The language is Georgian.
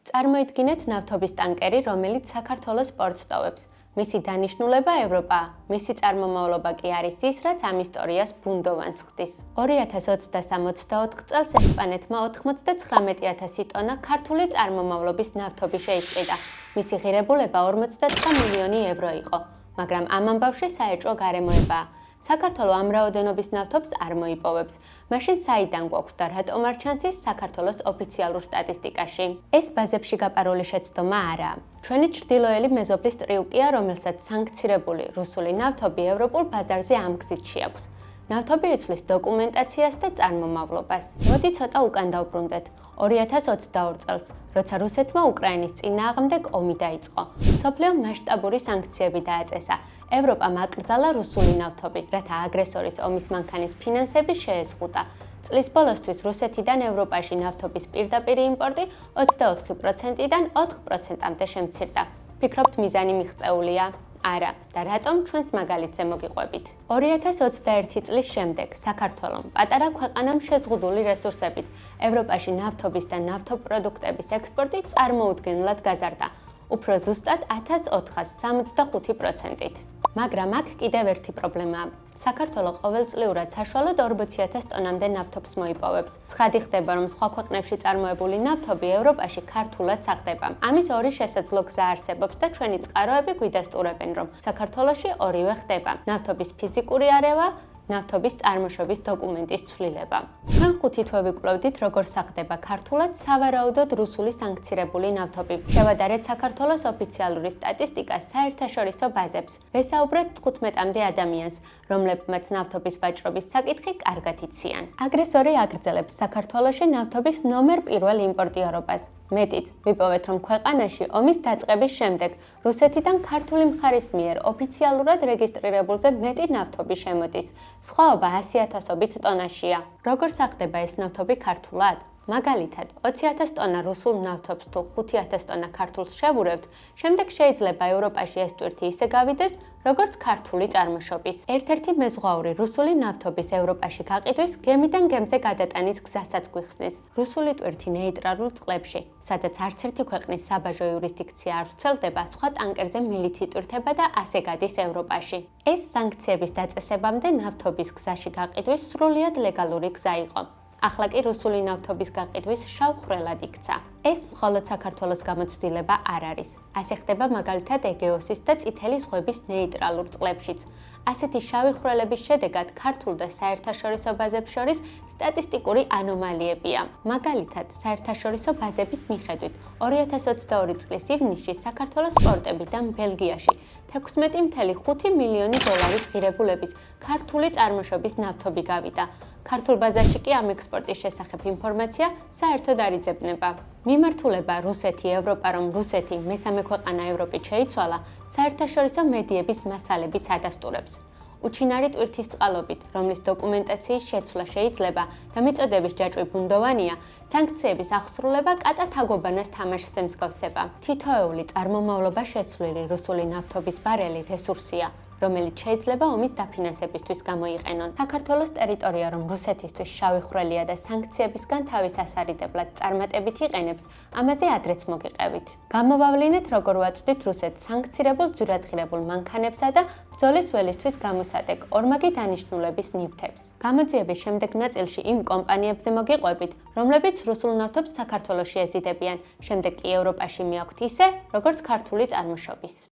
წარმოიდგინეთ ნავთობის ტანკერი, რომელიც საქართველოს პორტს ტოვებს. მისი დანიშნულება ევროპაა. მისი წარმომავლობა კი არის ის, რაც ამ ისტორიას ბუნდოვანს ხდის. 2023 წელს ესპანეთმა 99,000 ტონა ქართული წარმომავლობის ნავთობი შეისყიდა. მისი ღირებულება 49 მილიონი ევრო იყო, მაგრამ ამ ამბავში საეჭვო გარემოებაა. საქართველო ამ რაოდენობის ნავთობს არ მოიპოვებს. მაშინ საიდან გვაქვს და რატომ არ ჩანს ის საქართველოს ოფიციალურ სტატისტიკაში? ეს ბაზებში გაპარული შეცდომა არაა. ჩვენი ჩრდილოელი მეზობლის ტრიუკია, რომელსაც სანქცირებული რუსული ნავთობი ევროპულ ბაზარზე ამ გზით შეაქვს. ნავთობი იცვლის დოკუმენტაციას და წარმომავლობას. მოდი ცოტა უკან დავბრუნდეთ. 2022 წელს, როცა რუსეთმა უკრაინის წინააღმდეგ ომი დაიწყო, მსოფლიო მასშტაბური სანქციები დააწესა. ევროპამ აკრძალა რუსული ნავთობი, რათა აგრესორის ომის მანქანის ფინანსები შეეზღუდა. წლის ბოლოსთვის რუსეთიდან ევროპაში ნავთობის პირდაპირ იმპორტი 24%-დან 4%-მდე შემცირდა. ფიქრობთ მიზანი მიღწეულია? არა, და რატომ ჩვენს მაგალითზე მოგიყვებით? 2021 წლის შემდეგ საქართველომ, პატარა ქვეყანამ შეზღუდული რესურსებით, ევროპაში ნავთობის და ნავთობპროდუქტების ექსპორტი წარმოუდგენლად გაზარდა, უფრო ზუსტად 1475%-ით. მაგრამ აქ კიდევ ერთი პრობლემაა. საქართველო ყოველწლიურად საშუალოდ 40,000 ტონამდე ნავთობს მოიპოვებს. ცხადი ხდება, რომ სხვა ქვეყნებში წარმოებული ნავთობი ევროპაში ქართულად საღდება. ამის ორი შესაძლო გზა არსებობს და ჩვენი წყაროები გვიდასტურებენ, რომ საქართველოში ორივე ხდება. ნავთობის ფიზიკური არევა, ნავთობის წარმოშობის დოკუმენტის ცვლილება. ჩვენ ხუთი თვე ვიკვლევდით, როგორ საღდება ქართულად სავარაუდოდ რუსული სანქცირებული ნავთობი. შევადარეთ საქართველოს ოფიციალური სტატისტიკას საერთაშორისო ბაზებს. ვესაუბრეთ 15-მდე ადამიანს, რომლებმაც ნავთობის ვაჭრობის საკითხი კარგად იციან. აგრესორი აგრძელებს საქართველოში ნავთობის ნომერ პირველ იმპორტიორობას. მეტიც, ვიპოვეთ, რომ ქვეყანაში ომის დაწყების შემდეგ რუსეთიდან ქართული მხარის მიერ ოფიციალურად რეგისტრირებულზე მეტი ნავთობი შემოდის. სხვაობა 100,000-ობით ტონაშია. როგორ საღდება ეს ნავთობი ქართულად? მაგალითად, 20,000 ტონა რუსულ ნავთობს თუ 5,000 ტონა ქართულს შევურევთ, შემდეგ შეიძლება ევროპაში ეს ტვირთი ისე გავიდეს, როგორც ქართული წარმოშობის. ერთ-ერთი მეზღვაური რუსული ნავთობის ევროპაში გაყიდვის გემიდან გემზე გადატანის გზასაც გვიხსნის. რუსული ტვირთი ნეიტრალურ წყლებში, სადაც არც ერთი ქვეყნის საბაჟო იურისდიქცია არ ვრცელდება, სხვა ტანკერზე მილით იტვირთება და ასე გადის ევროპაში. ეს სანქციების დაწესებამდე ნავთობის გზაში გაყიდვის სრულიად ლეგალური გზა იყო. ახლა კი რუსული ნავთობის გაყიდვის შავ ხვრელად იქცა. ეს მხოლოდ საქართველოს გამოცდილება არ არის. ასე ხდება მაგალითად ეგეოსის და წითელი ზღვების ნეიტრალურ წყლებშიც. ასეთი შავი ხვრელების შედეგად ქართულ და საერთაშორისო ბაზებს შორის სტატისტიკური ანომალიებია. მაგალითად, საერთაშორისო ბაზების მიხედვით, 2022 წლის ივნისში საქართველოს პორტებიდან ბელგიაში 16,5 მილიონი დოლარის ღირებულების ქართული წარმოშობის ნავთობი გავიდა. ქართულ ბაზაში კი ამ ექსპორტის შესახებ ინფორმაცია საერთოდ არ იძებნება. მიმართულება რუსეთი ევროპა, რომ რუსეთი მესამე ქვეყანა ევროპით შეიცვალა, საერთაშორისო მედიების მასალებიც ადასტურებს. უჩინარი ტვირთის წყალობით, რომლის დოკუმენტაციის შეცვლა შეიძლება და მიწოდების ჯაჭვი ბუნდოვანია, სანქციების აღსრულება კატა თაგობანას თამაშს ემსგავსება. თითოეული წარმომავლობა შეცვლილი რუსული ნავთობის ბარელი რესურსია, რომელიც შეიძლება ომის დაფინანსებისთვის გამოიყენონ. საქართველოს ტერიტორია, რომ რუსეთისთვის შავი ხვრელია და სანქციებისგან თავის ასარიდებლად წარმატებით იყენებს, ამაზე ადრეც მოგიყევით. გამოვავლინეთ, როგორ ვაწვდით რუსეთს სანქცირებულ ძვირადღირებულ მანქანებსა და ბრძოლის ველისთვის გამოსადეგ ორმაგი დანიშნულების ნივთებს. გამოძიების შემდეგ ნაწილში იმ კომპანიებზე მოგიყვებით, რომლებიც რუსულ ნავთობს საქართველოში ეზიდებიან, შემდეგ კი ევროპაში მიაქვთ ისე, როგორც ქართული წარმოშობის.